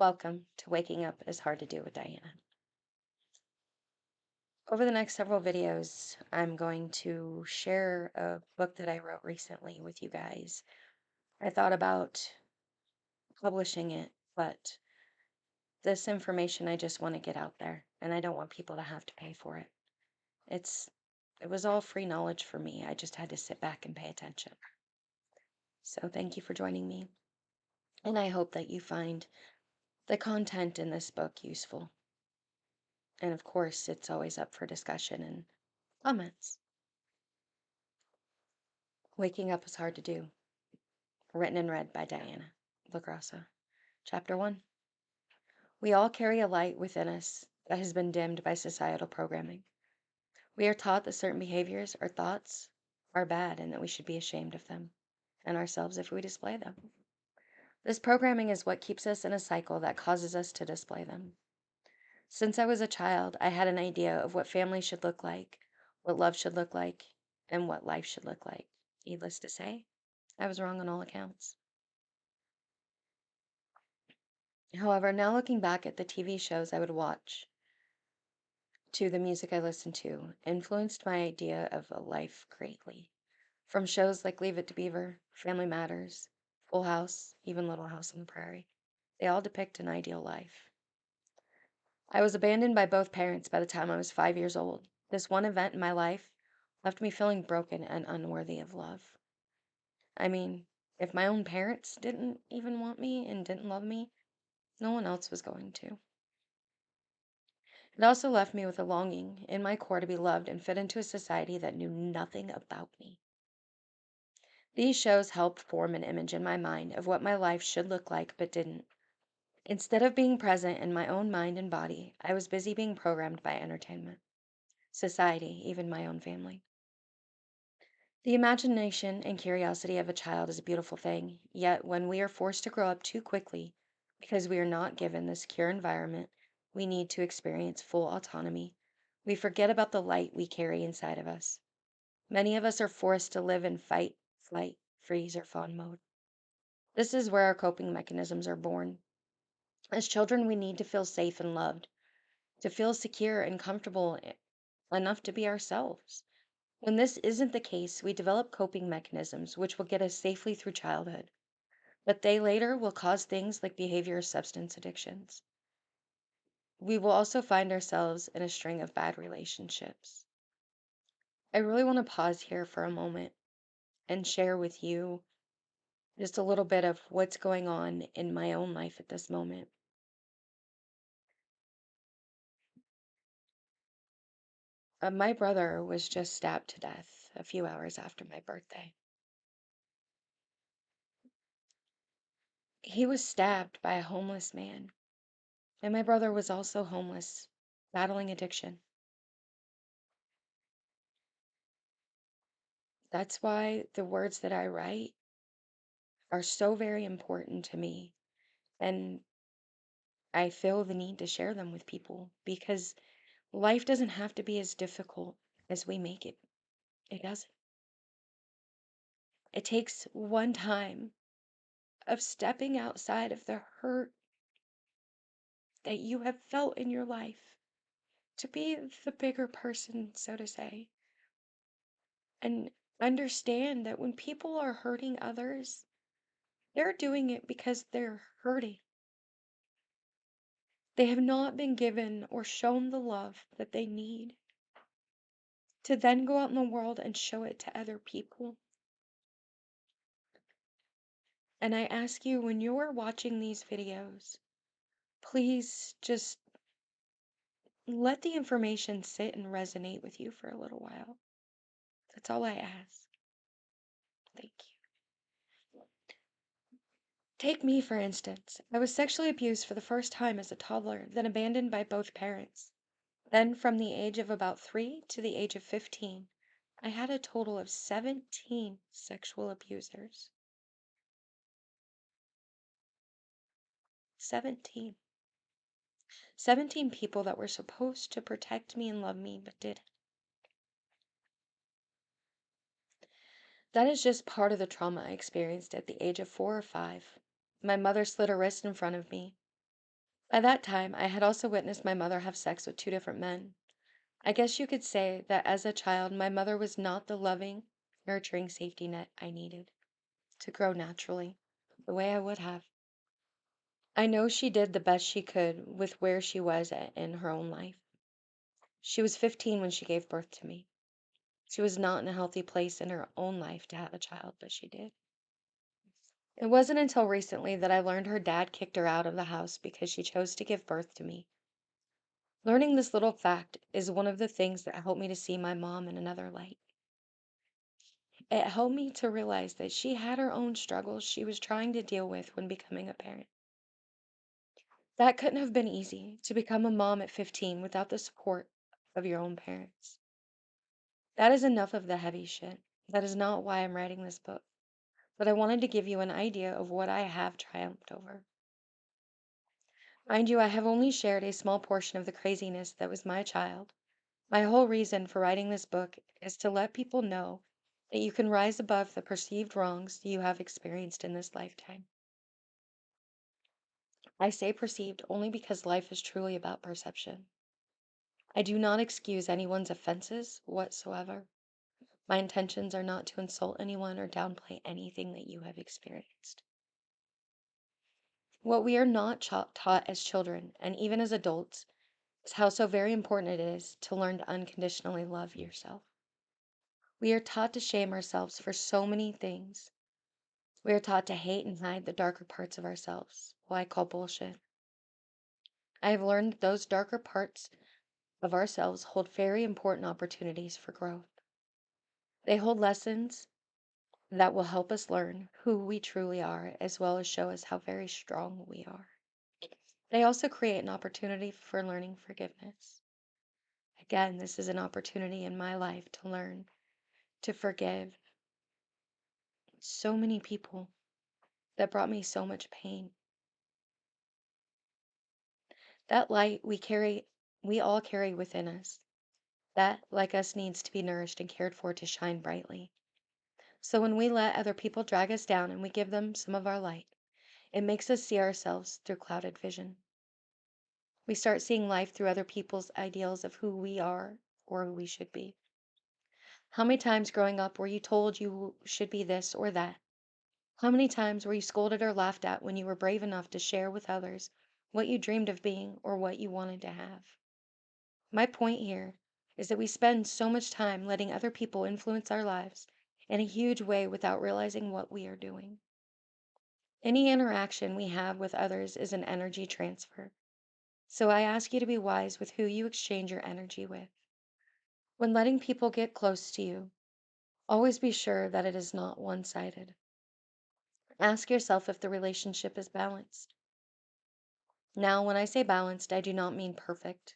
Welcome to Waking Up is Hard to Do with Diana. Over the next several videos, I'm going to share a book that I wrote recently with you guys. I thought about publishing it, but this information I just want to get out there, and I don't want people to have to pay for it. It was all free knowledge for me. I just had to sit back and pay attention. So thank you for joining me, and I hope that you find the content in this book useful. And of course, it's always up for discussion and comments. Waking Up is Hard to Do, written and read by Diana LaGrassa. Chapter 1. We all carry a light within us that has been dimmed by societal programming. We are taught that certain behaviors or thoughts are bad and that we should be ashamed of them and ourselves if we display them. This programming is what keeps us in a cycle that causes us to display them. Since I was a child, I had an idea of what family should look like, what love should look like, and what life should look like. Needless to say, I was wrong on all accounts. However, now looking back at the TV shows I would watch, to the music I listened to, influenced my idea of a life greatly. From shows like Leave It to Beaver, Family Matters, Full House, even Little House on the Prairie, they all depict an ideal life. I was abandoned by both parents by the time I was 5 years old. This one event in my life left me feeling broken and unworthy of love. I mean, if my own parents didn't even want me and didn't love me, no one else was going to. It also left me with a longing in my core to be loved and fit into a society that knew nothing about me. These shows helped form an image in my mind of what my life should look like, but didn't. Instead of being present in my own mind and body, I was busy being programmed by entertainment, society, even my own family. The imagination and curiosity of a child is a beautiful thing, yet when we are forced to grow up too quickly because we are not given the secure environment we need to experience full autonomy, we forget about the light we carry inside of us. Many of us are forced to live in fight, flight, freeze, or fawn mode. This is where our coping mechanisms are born. As children, we need to feel safe and loved, to feel secure and comfortable enough to be ourselves. When this isn't the case, we develop coping mechanisms which will get us safely through childhood, but they later will cause things like behavior or substance addictions. We will also find ourselves in a string of bad relationships. I really want to pause here for a moment and share with you just a little bit of what's going on in my own life at this moment. My brother was just stabbed to death a few hours after my birthday. He was stabbed by a homeless man, and my brother was also homeless, battling addiction. That's why the words that I write are so very important to me, and I feel the need to share them with people because life doesn't have to be as difficult as we make it. It doesn't. It takes one time of stepping outside of the hurt that you have felt in your life to be the bigger person, so to say, and understand that when people are hurting others, they're doing it because they're hurting. They have not been given or shown the love that they need to then go out in the world and show it to other people. And I ask you, when you're watching these videos, please just let the information sit and resonate with you for a little while. That's all I ask. Thank you. Take me, for instance. I was sexually abused for the first time as a toddler, then abandoned by both parents. Then, from the age of about 3 to the age of 15, I had a total of 17 sexual abusers. 17. 17 people that were supposed to protect me and love me, but didn't. That is just part of the trauma I experienced at the age of 4 or 5. My mother slit her wrist in front of me. By that time, I had also witnessed my mother have sex with two different men. I guess you could say that as a child, my mother was not the loving, nurturing safety net I needed to grow naturally, the way I would have. I know she did the best she could with where she was at in her own life. She was 15 when she gave birth to me. She was not in a healthy place in her own life to have a child, but she did. It wasn't until recently that I learned her dad kicked her out of the house because she chose to give birth to me. Learning this little fact is one of the things that helped me to see my mom in another light. It helped me to realize that she had her own struggles she was trying to deal with when becoming a parent. That couldn't have been easy to become a mom at 15 without the support of your own parents. That is enough of the heavy shit. That is not why I'm writing this book, but I wanted to give you an idea of what I have triumphed over. Mind you, I have only shared a small portion of the craziness that was my child. My whole reason for writing this book is to let people know that you can rise above the perceived wrongs you have experienced in this lifetime. I say perceived only because life is truly about perception. I do not excuse anyone's offenses whatsoever. My intentions are not to insult anyone or downplay anything that you have experienced. What we are not taught as children and even as adults is how so very important it is to learn to unconditionally love yourself. We are taught to shame ourselves for so many things. We are taught to hate and hide the darker parts of ourselves, what I call bullshit. I have learned that those darker parts of ourselves hold very important opportunities for growth. They hold lessons that will help us learn who we truly are, as well as show us how very strong we are. They also create an opportunity for learning forgiveness. Again, this is an opportunity in my life to learn to forgive so many people that brought me so much pain. That light we all carry within us. That, like us, needs to be nourished and cared for to shine brightly. So when we let other people drag us down and we give them some of our light, it makes us see ourselves through clouded vision. We start seeing life through other people's ideals of who we are or who we should be. How many times growing up were you told you should be this or that? How many times were you scolded or laughed at when you were brave enough to share with others what you dreamed of being or what you wanted to have? My point here is that we spend so much time letting other people influence our lives in a huge way without realizing what we are doing. Any interaction we have with others is an energy transfer. So I ask you to be wise with who you exchange your energy with. When letting people get close to you, always be sure that it is not one sided. Ask yourself if the relationship is balanced. Now, when I say balanced, I do not mean perfect.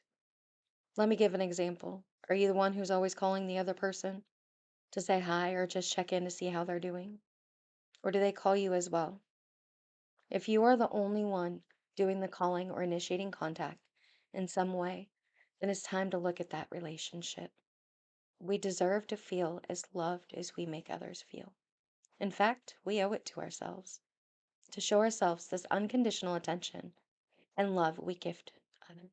Let me give an example. Are you the one who's always calling the other person to say hi or just check in to see how they're doing? Or do they call you as well? If you are the only one doing the calling or initiating contact in some way, then it's time to look at that relationship. We deserve to feel as loved as we make others feel. In fact, we owe it to ourselves to show ourselves this unconditional attention and love we gift others.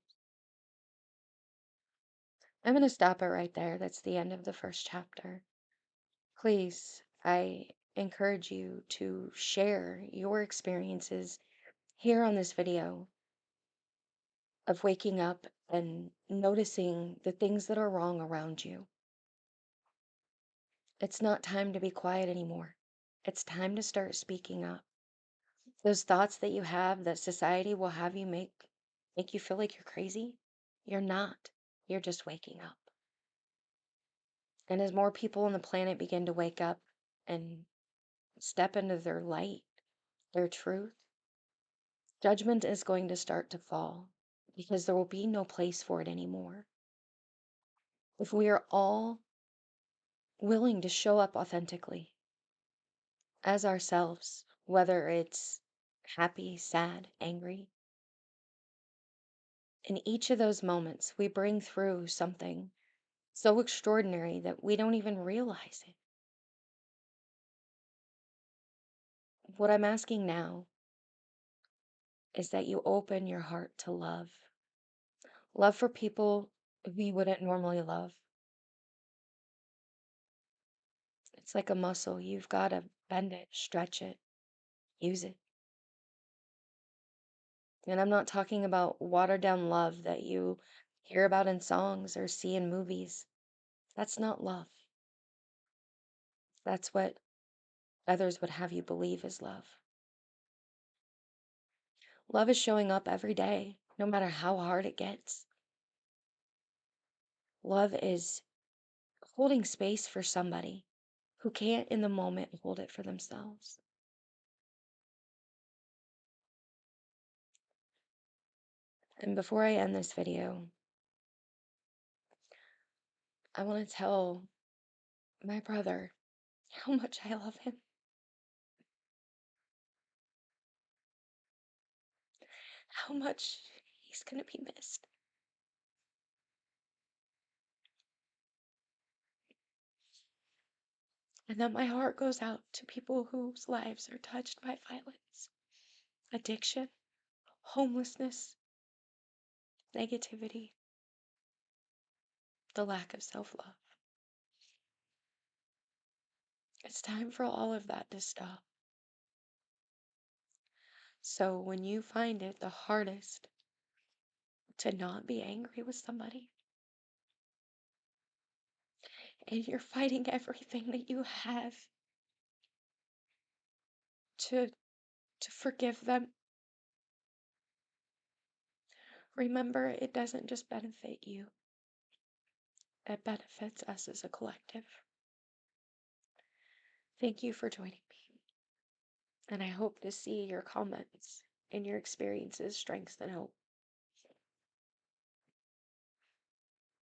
I'm going to stop it right there. That's the end of the first chapter. Please, I encourage you to share your experiences here on this video of waking up and noticing the things that are wrong around you. It's not time to be quiet anymore. It's time to start speaking up. Those thoughts that you have that society will have you make you feel like you're crazy, you're not. You're just waking up. And as more people on the planet begin to wake up and step into their light, their truth, judgment is going to start to fall because there will be no place for it anymore. If we are all willing to show up authentically as ourselves, whether it's happy, sad, angry, in each of those moments, we bring through something so extraordinary that we don't even realize it. What I'm asking now is that you open your heart to love. Love for people who you wouldn't normally love. It's like a muscle. You've got to bend it, stretch it, use it. And I'm not talking about watered down love that you hear about in songs or see in movies. That's not love. That's what others would have you believe is love. Love is showing up every day, no matter how hard it gets. Love is holding space for somebody who can't in the moment hold it for themselves. And before I end this video, I want to tell my brother how much I love him, how much he's going to be missed, and that my heart goes out to people whose lives are touched by violence, addiction, homelessness, negativity, the lack of self love. It's time for all of that to stop. So when you find it the hardest to not be angry with somebody, and you're fighting everything that you have to forgive them, remember it doesn't just benefit you, it benefits us as a collective. Thank you for joining me, and I hope to see your comments and your experiences, strengths, and hope.